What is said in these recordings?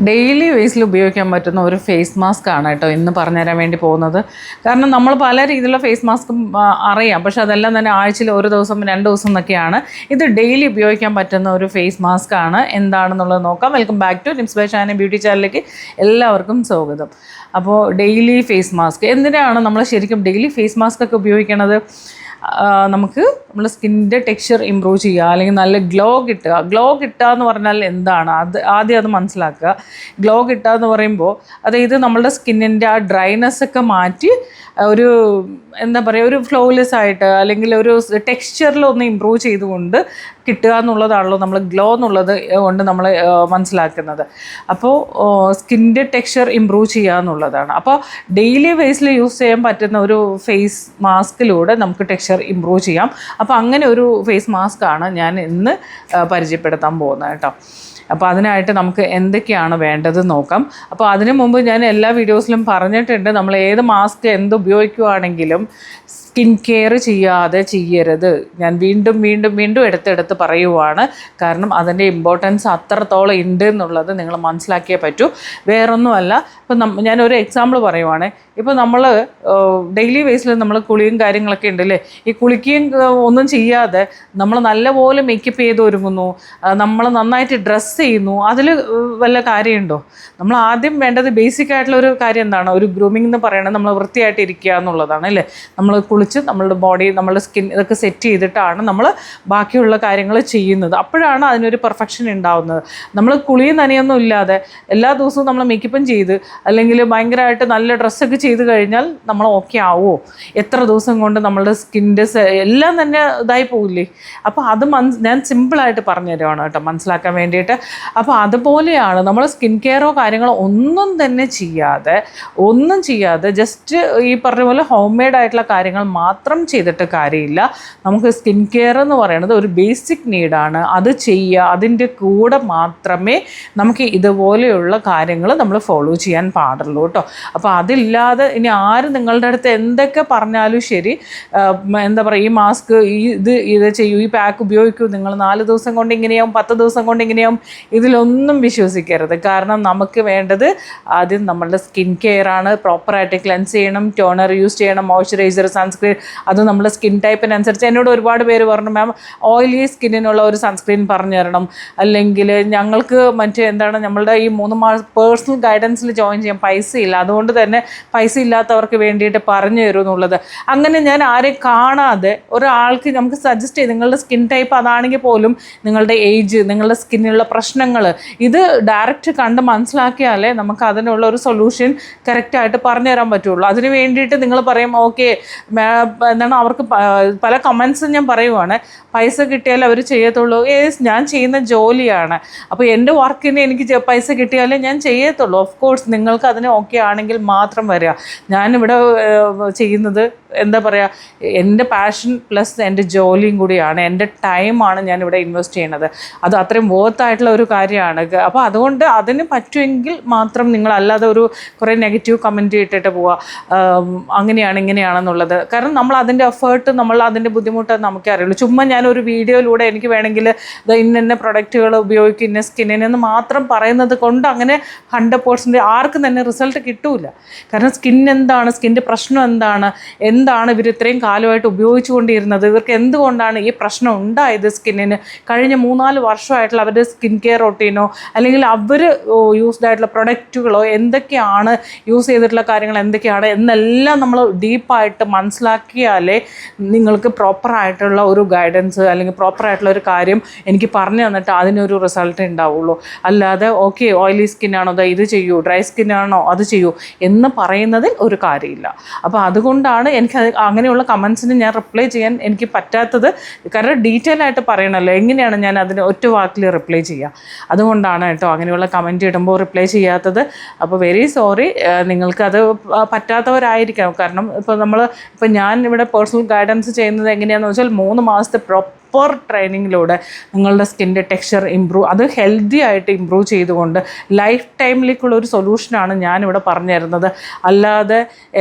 Daily വേസിൽ ഉപയോഗിക്കാൻ പറ്റുന്ന ഒരു ഫേസ് മാസ്ക് ആണ് കേട്ടോ ഇന്ന് പറഞ്ഞുതരാൻ വേണ്ടി പോകുന്നത്. കാരണം നമ്മൾ പല രീതിയിലുള്ള ഫേസ് മാസ്കും അറിയാം, പക്ഷെ അതെല്ലാം തന്നെ ആഴ്ചയിൽ ഒരു ദിവസം 2 ദിവസം എന്നൊക്കെയാണ്. ഇത് ഡെയിലി ഉപയോഗിക്കാൻ പറ്റുന്ന ഒരു ഫേസ് മാസ്ക് ആണ്. എന്താണെന്നുള്ളത് നോക്കാം. Welcome back to Nims by Shani beauty ചാനലിലേക്ക് എല്ലാവർക്കും സ്വാഗതം. അപ്പോൾ ഡെയിലി ഫേസ് മാസ്ക് എന്തിനാണ് നമ്മൾ ശരിക്കും ഡെയിലി ഫേസ് മാസ്ക് ഒക്കെ ഉപയോഗിക്കണത്? നമുക്ക് നമ്മുടെ സ്കിന്നിൻ്റെ ടെക്സ്ചർ ഇമ്പ്രൂവ് ചെയ്യുക, അല്ലെങ്കിൽ നല്ല ഗ്ലോ കിട്ടുക എന്ന് പറഞ്ഞാൽ എന്താണ് ആദ്യം അത് മനസ്സിലാക്കുക. ഗ്ലോ കിട്ടുക എന്ന് പറയുമ്പോൾ അതായത് നമ്മളുടെ സ്കിന്നിൻ്റെ ആ ഡ്രൈനെസ് ഒക്കെ മാറ്റി ഒരു എന്താ പറയുക, ഒരു ഫ്ലോലെസ് ആയിട്ട് അല്ലെങ്കിൽ ഒരു ടെക്സ്ചറിലൊന്ന് ഇമ്പ്രൂവ് ചെയ്തുകൊണ്ട് കിട്ടുക എന്നുള്ളതാണല്ലോ നമ്മൾ ഗ്ലോ എന്നുള്ളത് കൊണ്ട് നമ്മൾ മനസ്സിലാക്കുന്നത്. അപ്പോൾ സ്കിന്നിൻ്റെ ടെക്സ്ചർ ഇമ്പ്രൂവ് ചെയ്യുക എന്നുള്ളതാണ്. അപ്പോൾ ഡെയിലി ബേസിൽ യൂസ് ചെയ്യാൻ പറ്റുന്ന ഒരു ഫേസ് മാസ്കിലൂടെ നമുക്ക് ടെക്സ്ചർ ഇമ്പ്രൂവ് ചെയ്യാം. അപ്പോൾ അങ്ങനെ ഒരു ഫേസ് മാസ്ക് ആണ് ഞാൻ ഇന്ന് പരിചയപ്പെടുത്താൻ പോകുന്നത് കേട്ടോ. അപ്പോൾ അതിനായിട്ട് നമുക്ക് എന്തൊക്കെയാണ് വേണ്ടത് നോക്കാം. അപ്പോൾ അതിനു മുമ്പ് ഞാൻ എല്ലാ വീഡിയോസിലും പറഞ്ഞിട്ടുണ്ട്, നമ്മൾ ഏത് മാസ്ക് എന്ത് ഉപയോഗിക്കുകയാണെങ്കിലും സ്കിൻ കെയർ ചെയ്യാതെ ചെയ്യരുത്. ഞാൻ വീണ്ടും വീണ്ടും വീണ്ടും എടുത്തെടുത്ത് പറയുവാണ്. കാരണം അതിൻ്റെ ഇമ്പോർട്ടൻസ് അത്രത്തോളം ഉണ്ട് എന്നുള്ളത് നിങ്ങൾ മനസ്സിലാക്കിയേ പറ്റൂ. വേറൊന്നുമല്ല, ഇപ്പം ഞാനൊരു എക്സാമ്പിൾ പറയുവാണ്. ഇപ്പോൾ നമ്മൾ ഡെയിലി ബേസിൽ നമ്മൾ കുളിയും കാര്യങ്ങളൊക്കെ ഉണ്ടല്ലേ, ഈ കുളിക്കുകയും ഒന്നും ചെയ്യാതെ നമ്മൾ നല്ലപോലെ മേക്കപ്പ് ചെയ്ത് ഒരുങ്ങുന്നു, നമ്മൾ നന്നായിട്ട് ഡ്രസ്സ് ചെയ്യുന്നു, അതിൽ വല്ല കാര്യമുണ്ടോ? നമ്മൾ ആദ്യം വേണ്ടത് ബേസിക് ആയിട്ടുള്ള ഒരു കാര്യം എന്താണ്? ഒരു ഗ്രൂമിംഗ് എന്ന് പറയുന്നത് നമ്മൾ വൃത്തിയായിട്ട് ഇരിക്കുക എന്നുള്ളതാണ് അല്ലേ. നമ്മൾ കുളിച്ച് നമ്മളുടെ ബോഡി, നമ്മളുടെ സ്കിൻ ഇതൊക്കെ സെറ്റ് ചെയ്തിട്ടാണ് നമ്മൾ ബാക്കിയുള്ള കാര്യങ്ങൾ ചെയ്യുന്നത്. അപ്പോഴാണ് അതിനൊരു പെർഫെക്ഷൻ ഉണ്ടാവുന്നത്. നമ്മൾ കുളിയും നനയൊന്നും ഇല്ലാതെ എല്ലാ ദിവസവും നമ്മൾ മേക്കപ്പും ചെയ്ത് അല്ലെങ്കിൽ ഭയങ്കരമായിട്ട് നല്ല ഡ്രസ്സൊക്കെ ചെയ്ത് കഴിഞ്ഞാൽ നമ്മൾ ഓക്കെ ആവുമോ? എത്ര ദിവസം കൊണ്ട് നമ്മളുടെ സ്കിൻ്റെ എല്ലാം തന്നെ ഇതായി പോകില്ലേ? അപ്പോൾ അത് ഞാൻ സിമ്പിളായിട്ട് പറഞ്ഞു തരുവാണ് കേട്ടോ, മനസ്സിലാക്കാൻ വേണ്ടിയിട്ട്. അപ്പോൾ അതുപോലെയാണ് നമ്മൾ സ്കിൻ കെയറോ കാര്യങ്ങളോ ഒന്നും ചെയ്യാതെ ജസ്റ്റ് ഈ പറഞ്ഞ പോലെ ഹോം മെയ്ഡ് ആയിട്ടുള്ള കാര്യങ്ങൾ മാത്രം ചെയ്തിട്ട് കാര്യമില്ല. നമുക്ക് സ്കിൻ കെയർ എന്ന് പറയുന്നത് ഒരു ബേസിക് നീഡാണ്. അത് ചെയ്യുക, അതിൻ്റെ കൂടെ മാത്രമേ നമുക്ക് ഇതുപോലെയുള്ള കാര്യങ്ങൾ നമ്മൾ ഫോളോ ചെയ്യാൻ പാടുള്ളൂ കേട്ടോ. അപ്പോൾ അതില്ലാതെ ഇനി ആര് നിങ്ങളുടെ അടുത്ത് എന്തൊക്കെ പറഞ്ഞാലും ശരി, എന്താ പറയുക, ഈ മാസ്ക് ഇത് ചെയ്യൂ, ഈ പാക്ക് ഉപയോഗിക്കൂ, നിങ്ങൾ 4 ദിവസം കൊണ്ട് ഇങ്ങനെയാവും, 10 ദിവസം കൊണ്ട് ഇങ്ങനെയാവും, ഇതിലൊന്നും വിശ്വസിക്കരുത്. കാരണം നമുക്ക് വേണ്ടത് ആദ്യം നമ്മളുടെ സ്കിൻ കെയർ ആണ്. പ്രോപ്പറായിട്ട് ക്ലെൻസ് ചെയ്യണം, ടോണർ യൂസ് ചെയ്യണം, മോയ്സ്ചറൈസർ, സൺസ്ക്രീൻ. അത് നമ്മുടെ സ്കിൻ ടൈപ്പിനനുസരിച്ച്. എന്നോട് ഒരുപാട് പേര് പറഞ്ഞു, മാം ഓയിലി സ്കിന്നിനുള്ള ഒരു സൺസ്ക്രീൻ പറഞ്ഞു തരണം, അല്ലെങ്കിൽ ഞങ്ങൾക്ക് എന്താണ് നമ്മളുടെ ഈ 3 മാസം പേഴ്സണൽ ഗൈഡൻസിൽ ജോയിൻ ചെയ്യാൻ പൈസയില്ല, അതുകൊണ്ട് തന്നെ പൈസ ഇല്ലാത്തവർക്ക് വേണ്ടിയിട്ട് പറഞ്ഞു തരും എന്നുള്ളത്. അങ്ങനെ ഞാൻ ആരെയും കാണാതെ ഒരാൾക്ക് നമുക്ക് സജസ്റ്റ് ചെയ്ത്, നിങ്ങളുടെ സ്കിൻ ടൈപ്പ് അതാണെങ്കിൽ പോലും നിങ്ങളുടെ ഏജ്, നിങ്ങളുടെ സ്കിന്നിലുള്ള പ്രശ്നങ്ങൾ ഇത് ഡയറക്റ്റ് കണ്ട് മനസ്സിലാക്കിയാലേ നമുക്ക് അതിനുള്ള ഒരു സൊല്യൂഷൻ കറക്റ്റായിട്ട് പറഞ്ഞു തരാൻ പറ്റുള്ളൂ. അതിന് വേണ്ടിയിട്ട് നിങ്ങൾ പറയും, ഓക്കെ എന്താണ്, അവർക്ക് പല കമൻസും ഞാൻ പറയുവാണ്, പൈസ കിട്ടിയാലേ അവർ ചെയ്യത്തുള്ളൂ. ഞാൻ ചെയ്യുന്ന ജോലിയാണ്, അപ്പോൾ എൻ്റെ വർക്കിന് എനിക്ക് പൈസ കിട്ടിയാലേ ഞാൻ ചെയ്യത്തുള്ളൂ. ഓഫ് കോഴ്സ് നിങ്ങൾക്ക് അതിന് ഓക്കെ ആണെങ്കിൽ മാത്രം വരിക. ഞാനിവിടെ ചെയ്യുന്നത് എന്താ പറയുക, എൻ്റെ പാഷൻ പ്ലസ് എൻ്റെ ജോലിയും കൂടിയാണ്, എൻ്റെ ടൈമാണ് ഞാനിവിടെ ഇൻവെസ്റ്റ് ചെയ്യണത്. അത് അത്രയും വർത്തായിട്ടുള്ള ഒരു കാര്യമാണ്. അപ്പോൾ അതുകൊണ്ട് അതിന് പറ്റുമെങ്കിൽ മാത്രം നിങ്ങൾ, അല്ലാതെ ഒരു കുറേ നെഗറ്റീവ് കമൻറ്റ് ഇട്ടിട്ട് പോവുക, അങ്ങനെയാണ് ഇങ്ങനെയാണെന്നുള്ളത്. കാരണം നമ്മൾ അതിൻ്റെ എഫേർട്ട്, നമ്മൾ അതിൻ്റെ ബുദ്ധിമുട്ട് നമുക്കേ അറിയുള്ളൂ. ചുമ്മാ ഞാനൊരു വീഡിയോയിലൂടെ എനിക്ക് വേണമെങ്കിൽ ഇന്ന പ്രൊഡക്റ്റുകൾ ഉപയോഗിക്കും, ഇന്ന സ്കിന്നിനെന്ന് മാത്രം പറയുന്നത് കൊണ്ട് അങ്ങനെ 100% ആർക്കും തന്നെ റിസൾട്ട് കിട്ടൂല. കാരണം സ്കിൻ എന്താണ്, സ്കിൻ്റെ പ്രശ്നം എന്താണ് ഇവർ ഇത്രയും കാലമായിട്ട് ഉപയോഗിച്ചുകൊണ്ടിരുന്നത്, ഇവർക്ക് എന്തുകൊണ്ടാണ് ഈ പ്രശ്നം ഉണ്ടായത് സ്കിന്നിന്, കഴിഞ്ഞ 3-4 വർഷമായിട്ടുള്ള അവരുടെ സ്കിൻ കെയർ റൊട്ടീനോ അല്ലെങ്കിൽ അവർ യൂസ്ഡ് ആയിട്ടുള്ള പ്രൊഡക്റ്റുകളോ എന്തൊക്കെയാണ്, യൂസ് ചെയ്തിട്ടുള്ള കാര്യങ്ങൾ എന്തൊക്കെയാണ് എന്നെല്ലാം നമ്മൾ ഡീപ്പായിട്ട് മനസ്സിലാക്കിയാലേ നിങ്ങൾക്ക് പ്രോപ്പറായിട്ടുള്ള ഒരു ഗൈഡൻസ് അല്ലെങ്കിൽ പ്രോപ്പറായിട്ടുള്ള ഒരു കാര്യം എനിക്ക് പറഞ്ഞു തന്നിട്ട് അതിനൊരു റിസൾട്ട് ഉണ്ടാവുള്ളൂ. അല്ലാതെ ഓക്കെ ഓയിലി സ്കിന്നാണോ ഇത് ചെയ്യൂ, ഡ്രൈ സ്കിന്നാണോ അത് ചെയ്യൂ എന്ന് പറയുന്നതിൽ ഒരു കാര്യമില്ല. അപ്പോൾ അതുകൊണ്ടാണ് എനിക്ക് അങ്ങനെയുള്ള കമൻസിന് ഞാൻ റിപ്ലൈ ചെയ്യാൻ എനിക്ക് പറ്റാത്തത്. കാരണം ഡീറ്റെയിൽ ആയിട്ട് പറയണമല്ലോ, എങ്ങനെയാണ് ഞാൻ അതിന് ഒറ്റ വാക്കിൽ റിപ്ലൈ ചെയ്യുക. അതുകൊണ്ടാണ് കേട്ടോ അങ്ങനെയുള്ള കമൻറ്റ് ഇടുമ്പോൾ റിപ്ലൈ ചെയ്യാത്തത്. അപ്പോൾ വെരി സോറി, നിങ്ങൾക്കത് പറ്റാത്തവരായിരിക്കാം. കാരണം ഇപ്പോൾ ഞാൻ ഇവിടെ പേഴ്സണൽ ഗൈഡൻസ് ചെയ്യുന്നത് എങ്ങനെയാണെന്ന് വെച്ചാൽ 3 മാസത്തെ പ്രോപ്പർ ട്രെയിനിങ്ങിലൂടെ നിങ്ങളുടെ സ്കിൻ്റെ ടെക്സ്ചർ ഇമ്പ്രൂവ്, അത് ഹെൽത്തി ആയിട്ട് ഇമ്പ്രൂവ് ചെയ്തുകൊണ്ട് ലൈഫ് ടൈമിലേക്കുള്ള ഒരു സൊല്യൂഷനാണ് ഞാനിവിടെ പറഞ്ഞു തരുന്നത്. അല്ലാതെ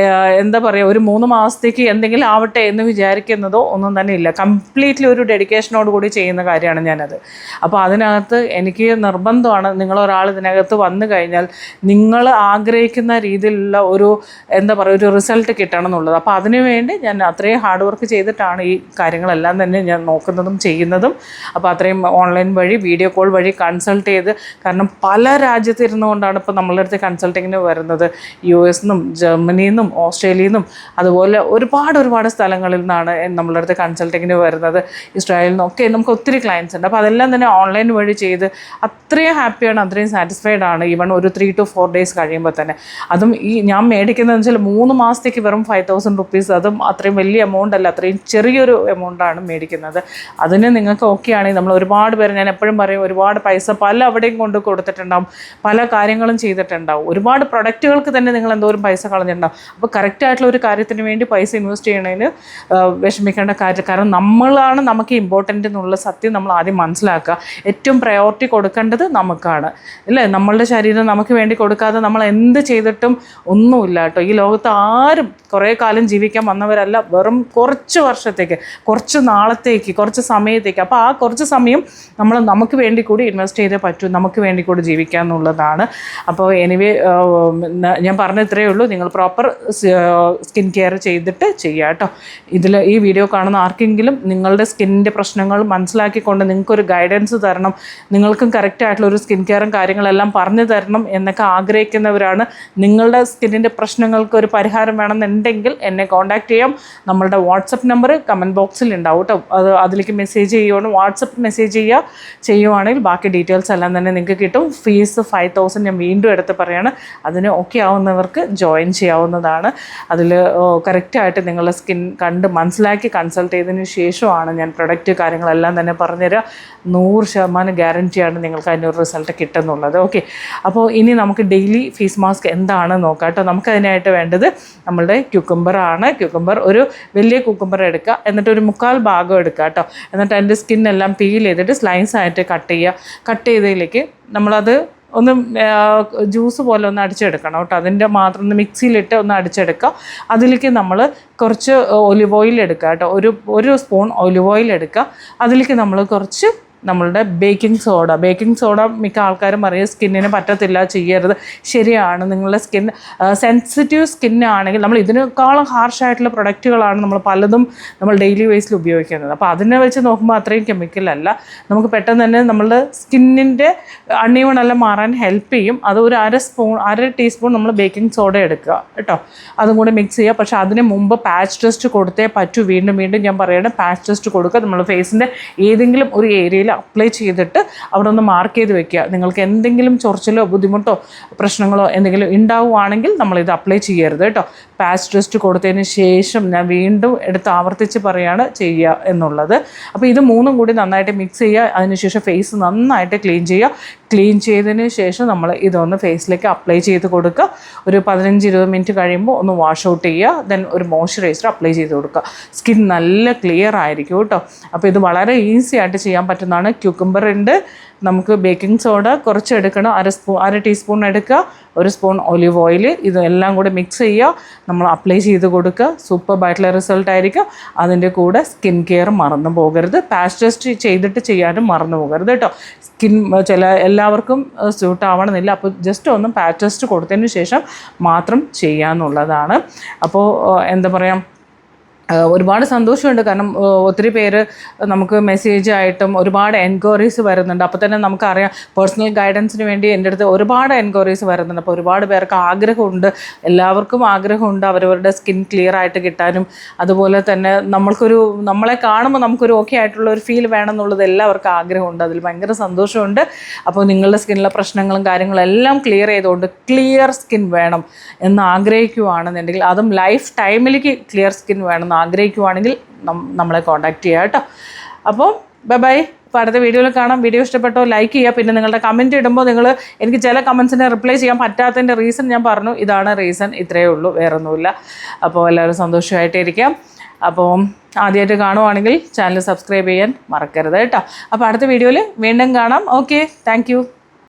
എന്താ പറയുക, ഒരു 3 മാസത്തേക്ക് എന്തെങ്കിലും ആവട്ടെ എന്ന് വിചാരിക്കുന്നതോ ഒന്നും തന്നെ ഇല്ല. കംപ്ലീറ്റ്ലി ഒരു ഡെഡിക്കേഷനോട് കൂടി ചെയ്യുന്ന കാര്യമാണ് ഞാനത്. അപ്പോൾ അതിനകത്ത് എനിക്ക് നിർബന്ധമാണ്, നിങ്ങളൊരാൾ ഇതിനകത്ത് വന്നു കഴിഞ്ഞാൽ നിങ്ങൾ ആഗ്രഹിക്കുന്ന രീതിയിലുള്ള ഒരു എന്താ പറയുക ഒരു റിസൾട്ട് കിട്ടണം എന്നുള്ളത്. അപ്പോൾ അതിനുവേണ്ടി ഞാൻ അത്രയും ഹാർഡ് വർക്ക് ചെയ്തിട്ടാണ് ഈ കാര്യങ്ങളെല്ലാം തന്നെ ഞാൻ നോക്കുന്നതും ചെയ്യുന്നതും. അപ്പോൾ അത്രയും ഓൺലൈൻ വഴി വീഡിയോ കോൾ വഴി കൺസൾട്ട് ചെയ്ത്, കാരണം പല രാജ്യത്തിരുന്നുകൊണ്ടാണ് ഇപ്പോൾ നമ്മളുടെ അടുത്ത് കൺസൾട്ടിങ്ങിന് വരുന്നത്. US നിന്നും ജർമ്മനിയിൽ നിന്നും ഓസ്ട്രേലിയയിൽ നിന്നും അതുപോലെ ഒരുപാട് സ്ഥലങ്ങളിൽ നിന്നാണ് നമ്മളുടെ അടുത്ത് കൺസൾട്ടിങ്ങിന് വരുന്നത്. ഇസ്രായേലിൽ നിന്നൊക്കെ നമുക്ക് ഒത്തിരി ക്ലയൻസ് ഉണ്ട്. അപ്പോൾ അതെല്ലാം തന്നെ ഓൺലൈൻ വഴി ചെയ്ത് അത്രയും ഹാപ്പിയാണ്, അത്രയും സാറ്റിസ്ഫൈഡ് ആണ്. ഈവൺ ഒരു 3 to 4 days കഴിയുമ്പോൾ തന്നെ. അതും ഈ ഞാൻ മേടിക്കുന്നതെന്ന് വെച്ചാൽ 3 മാസത്തേക്ക് വെറും 5,000 rupees. അതും അത്രയും വലിയ എമൗണ്ട് അല്ല, അത്രയും ചെറിയൊരു എമൗണ്ടാണ് മേടിക്കുന്നത്. അതിന് നിങ്ങൾക്ക് ഓക്കെ ആണെങ്കിൽ നമ്മൾ ഒരുപാട് പേര്, ഞാൻ എപ്പോഴും പറയും, ഒരുപാട് പൈസ പല അവിടെയും കൊണ്ട് കൊടുത്തിട്ടുണ്ടാവും, പല കാര്യങ്ങളും ചെയ്തിട്ടുണ്ടാവും, ഒരുപാട് പ്രൊഡക്റ്റുകൾക്ക് തന്നെ നിങ്ങൾ എന്തോരം പൈസ കളഞ്ഞിട്ടുണ്ടാവും. അപ്പോൾ കറക്റ്റായിട്ടുള്ള ഒരു കാര്യത്തിന് വേണ്ടി പൈസ ഇൻവെസ്റ്റ് ചെയ്യണതിന് വിഷമിക്കേണ്ട കാര്യം. കാരണം നമ്മളാണ് നമുക്ക് ഇമ്പോർട്ടൻ്റ് എന്നുള്ള സത്യം നമ്മൾ ആദ്യം മനസ്സിലാക്കുക. ഏറ്റവും പ്രയോറിറ്റി കൊടുക്കേണ്ടത് നമുക്കാണ്, അല്ലേ? നമ്മളുടെ ശരീരം നമുക്ക് വേണ്ടി കൊടുക്കാതെ നമ്മൾ എന്ത് ചെയ്തിട്ടും ഒന്നുമില്ല കേട്ടോ. ഈ ലോകത്ത് ആരും കുറേ കാലം ജീവിക്കാൻ വന്നവരല്ല, വെറും കുറച്ച് വർഷത്തേക്ക്, കുറച്ച് നാളത്തേക്ക്, കുറച്ച് സമയത്തേക്ക്. അപ്പോൾ ആ കുറച്ച് സമയം നമ്മൾ നമുക്ക് വേണ്ടി കൂടി ഇൻവെസ്റ്റ് ചെയ്തേ പറ്റൂ, നമുക്ക് വേണ്ടി കൂടി ജീവിക്കുക എന്നുള്ളതാണ്. അപ്പോൾ എനിവേ ഞാൻ പറഞ്ഞ ഇത്രയേ ഉള്ളൂ. നിങ്ങൾ പ്രോപ്പർ സ്കിൻ കെയർ ചെയ്തിട്ട് ചെയ്യുക കേട്ടോ. ഈ വീഡിയോ കാണുന്ന ആർക്കെങ്കിലും നിങ്ങളുടെ സ്കിന്നിൻ്റെ പ്രശ്നങ്ങൾ മനസ്സിലാക്കിക്കൊണ്ട് നിങ്ങൾക്കൊരു ഗൈഡൻസ് തരണം, നിങ്ങൾക്കും കറക്റ്റായിട്ടുള്ള ഒരു സ്കിൻ കെയറും കാര്യങ്ങളെല്ലാം പറഞ്ഞു തരണം എന്നൊക്കെ ആഗ്രഹിക്കുന്നവരാണ്, നിങ്ങളുടെ സ്കിന്നിൻ്റെ പ്രശ്നങ്ങൾക്ക് ഒരു പരിഹാരം വേണമെന്നുണ്ടെങ്കിൽ എന്നെ കോൺടാക്റ്റ് ചെയ്യാം. നമ്മളുടെ വാട്സപ്പ് നമ്പർ കമൻറ്റ് ബോക്സിൽ ഉണ്ടാവും കേട്ടോ. അതിലേക്ക് മെസ്സേജ് ചെയ്യുവാണ്, വാട്സപ്പ് മെസ്സേജ് ചെയ്യുവാണെങ്കിൽ ബാക്കി ഡീറ്റെയിൽസ് എല്ലാം തന്നെ നിങ്ങൾക്ക് കിട്ടും. ഫീസ് 5,000 ഞാൻ വീണ്ടും എടുത്ത് പറയുകയാണ്. അതിന് ഓക്കെ ആവുന്നവർക്ക് ജോയിൻ ചെയ്യാവുന്നതാണ്. അതിൽ കറക്റ്റായിട്ട് നിങ്ങളുടെ സ്കിൻ കണ്ട് മനസ്സിലാക്കി കൺസൾട്ട് ചെയ്തതിന് ശേഷമാണ് ഞാൻ പ്രൊഡക്റ്റ് കാര്യങ്ങളെല്ലാം തന്നെ പറഞ്ഞുതരിക. 100% ഗ്യാരൻറ്റിയാണ് നിങ്ങൾക്ക് അതിനൊരു റിസൾട്ട് കിട്ടുന്നുള്ളത്. ഓക്കെ, അപ്പോൾ ഇനി നമുക്ക് ഡെയിലി ഫേസ് മാസ്ക് എന്താണെന്ന് നോക്കാം കേട്ടോ. നമുക്കതിനായിട്ട് വേണ്ടത് നമ്മളുടെ ക്യൂക്കമ്പറാണ്. ക്യൂക്കമ്പർ ഒരു വലിയ ക്യൂക്കമ്പർ എടുക്കുക, എന്നിട്ട് ഒരു 1/4 ഭാഗം എടുക്കുക കേട്ടോ. എന്നിട്ട് അതിൻ്റെ സ്കിന്നെല്ലാം പീൽ ചെയ്തിട്ട് സ്ലൈസ് ആയിട്ട് കട്ട് ചെയ്യുക. കട്ട് ചെയ്തതിലേക്ക് നമ്മളത് ഒന്ന് ജ്യൂസ് പോലെ ഒന്ന് അടിച്ചെടുക്കണം കേട്ടോ. അതിൻ്റെ മാത്രം ഒന്ന് മിക്സിയിലിട്ട് ഒന്ന് അടിച്ചെടുക്കുക. അതിലേക്ക് നമ്മൾ കുറച്ച് ഒലിവ് ഓയിൽ എടുക്കുക കേട്ടോ. ഒരു സ്പൂൺ ഒലിവ് ഓയിൽ എടുക്കുക. അതിലേക്ക് നമ്മൾ കുറച്ച് നമ്മളുടെ ബേക്കിംഗ് സോഡ മിക്ക ആൾക്കാരും പറയും സ്കിന്നിന് പറ്റത്തില്ല, ചെയ്യരുത്. ശരിയാണ്, നിങ്ങളുടെ സ്കിൻ സെൻസിറ്റീവ് സ്കിന്നാണെങ്കിൽ നമ്മൾ ഇതിനേക്കാളും ഹാർഷായിട്ടുള്ള പ്രൊഡക്റ്റുകളാണ് നമ്മൾ ഡെയിലി വേസിൽ ഉപയോഗിക്കുന്നത്. അപ്പോൾ അതിനെ വെച്ച് നോക്കുമ്പോൾ അത്രയും കെമിക്കലല്ല. നമുക്ക് പെട്ടെന്ന് തന്നെ നമ്മളുടെ സ്കിന്നിൻ്റെ അണ്ണീവണെല്ലാം മാറാൻ ഹെൽപ്പ് ചെയ്യും. അത് ഒരു 1/2 ടീസ്പൂൺ നമ്മൾ ബേക്കിംഗ് സോഡ എടുക്കുക കേട്ടോ. അതും കൂടെ മിക്സ് ചെയ്യുക. പക്ഷേ അതിന് മുമ്പ് പാച്ച് ടെസ്റ്റ് കൊടുത്തേ പറ്റൂ. വീണ്ടും ഞാൻ പറയണം, പാച്ച് ടെസ്റ്റ് കൊടുക്കുക. നമ്മൾ ഫേസിൻ്റെ ഏതെങ്കിലും ഒരു ഏരിയയിൽ അപ്ലൈ ചെയ്തിട്ട് അവിടെ ഒന്ന് മാർക്ക് ചെയ്ത് വെക്കുക. നിങ്ങൾക്ക് എന്തെങ്കിലും ചൊറിച്ചിലോ ബുദ്ധിമുട്ടോ പ്രശ്നങ്ങളോ എന്തെങ്കിലും ഉണ്ടാവുകയാണെങ്കിൽ നമ്മളിത് അപ്ലൈ ചെയ്യരുത് കേട്ടോ. പാച്ച് ടെസ്റ്റ് കൊടുത്തതിന് ശേഷം ഞാൻ വീണ്ടും ആവർത്തിച്ച് പറയുകയാണ് ചെയ്യുക എന്നുള്ളത്. അപ്പോൾ ഇത് 3ഉം കൂടി നന്നായിട്ട് മിക്സ് ചെയ്യുക. അതിനുശേഷം ഫേസ് നന്നായിട്ട് ക്ലീൻ ചെയ്യുക. ക്ലീൻ ചെയ്തതിന് ശേഷം നമ്മൾ ഇതൊന്ന് ഫേസിലേക്ക് അപ്ലൈ ചെയ്ത് കൊടുക്കുക. ഒരു 15-20 മിനിറ്റ് കഴിയുമ്പോൾ ഒന്ന് വാഷ് ഔട്ട് ചെയ്യുക. ദെൻ ഒരു മോയ്സ്ചറൈസർ അപ്ലൈ ചെയ്ത് കൊടുക്കുക. സ്കിൻ നല്ല ക്ലിയർ ആയിരിക്കും കേട്ടോ. അപ്പോൾ ഇത് വളരെ ഈസി ആയിട്ട് ചെയ്യാൻ പറ്റുന്നതാണ്. ക്യൂക്കമ്പർ ഉണ്ട്, നമുക്ക് ബേക്കിംഗ് സോഡ കുറച്ച് എടുക്കണം, 1/2 ടീസ്പൂൺ എടുക്കുക, 1 സ്പൂൺ ഒലിവ് ഓയിൽ, ഇതെല്ലാം കൂടെ മിക്സ് ചെയ്യുക, നമ്മൾ അപ്ലൈ ചെയ്ത് കൊടുക്കുക. സൂപ്പർബായിട്ടുള്ള റിസൾട്ട് ആയിരിക്കും. അതിൻ്റെ കൂടെ സ്കിൻ കെയർ മറന്നു പോകരുത്. പാച്ച് ടെസ്റ്റ് ചെയ്തിട്ട് ചെയ്യാനും മറന്നു പോകരുത് കേട്ടോ. സ്കിൻ എല്ലാവർക്കും സ്യൂട്ട് ആവണമെന്നില്ല. അപ്പോൾ ജസ്റ്റ് ഒന്ന് പാച്ച് ടെസ്റ്റ് കൊടുത്തതിന് ശേഷം മാത്രം ചെയ്യാമെന്നുള്ളതാണ്. അപ്പോൾ എന്താ പറയുക, ഒരുപാട് സന്തോഷമുണ്ട്. കാരണം ഒത്തിരി പേര് നമുക്ക് മെസ്സേജ് ആയിട്ടും ഒരുപാട് എൻക്വയറീസ് വരുന്നുണ്ട്. അപ്പോൾ തന്നെ നമുക്കറിയാം പേഴ്സണൽ ഗൈഡൻസിന് വേണ്ടി എൻ്റെ അടുത്ത് ഒരുപാട് എൻക്വയറീസ് വരുന്നുണ്ട്. അപ്പോൾ ഒരുപാട് പേർക്ക് ആഗ്രഹമുണ്ട്, എല്ലാവർക്കും ആഗ്രഹമുണ്ട് അവരവരുടെ സ്കിൻ ക്ലിയർ ആയിട്ട് കിട്ടാനും. അതുപോലെ തന്നെ നമ്മളെ കാണുമ്പോൾ നമുക്കൊരു ഓക്കെ ആയിട്ടുള്ള ഒരു ഫീൽ വേണമെന്നുള്ളത് എല്ലാവർക്കും ആഗ്രഹമുണ്ട്. അതിൽ ഭയങ്കര സന്തോഷമുണ്ട്. അപ്പോൾ നിങ്ങളുടെ സ്കിന്നിലെ പ്രശ്നങ്ങളും കാര്യങ്ങളും എല്ലാം ക്ലിയർ ചെയ്തുകൊണ്ട് ക്ലിയർ സ്കിൻ വേണം എന്ന് ആഗ്രഹിക്കുകയാണെന്നുണ്ടെങ്കിൽ, അതും ലൈഫ് ടൈമിലേക്ക് ക്ലിയർ സ്കിൻ വേണമെന്ന് ആഗ്രഹിക്കുവാണെങ്കിൽ നമ്മളെ കോൺടാക്റ്റ് ചെയ്യുക കേട്ടോ. അപ്പോൾ ബൈ. അപ്പോൾ അടുത്ത വീഡിയോയിൽ കാണാം. വീഡിയോ ഇഷ്ടപ്പെട്ടോ ലൈക്ക് ചെയ്യുക. പിന്നെ നിങ്ങളുടെ കമൻറ്റ് ഇടുമ്പോൾ എനിക്ക് ചില കമൻസിന് റിപ്ലൈ ചെയ്യാൻ പറ്റാത്തതിൻ്റെ റീസൺ ഞാൻ പറഞ്ഞു. ഇതാണ് റീസൺ, ഇത്രയേ ഉള്ളൂ, വേറൊന്നുമില്ല. അപ്പോൾ എല്ലാവരും സന്തോഷമായിട്ടിരിക്കാം. അപ്പോൾ ആദ്യമായിട്ട് കാണുവാണെങ്കിൽ ചാനൽ സബ്സ്ക്രൈബ് ചെയ്യാൻ മറക്കരുത് കേട്ടോ. അപ്പോൾ അടുത്ത വീഡിയോയിൽ വീണ്ടും കാണാം. Okay, thank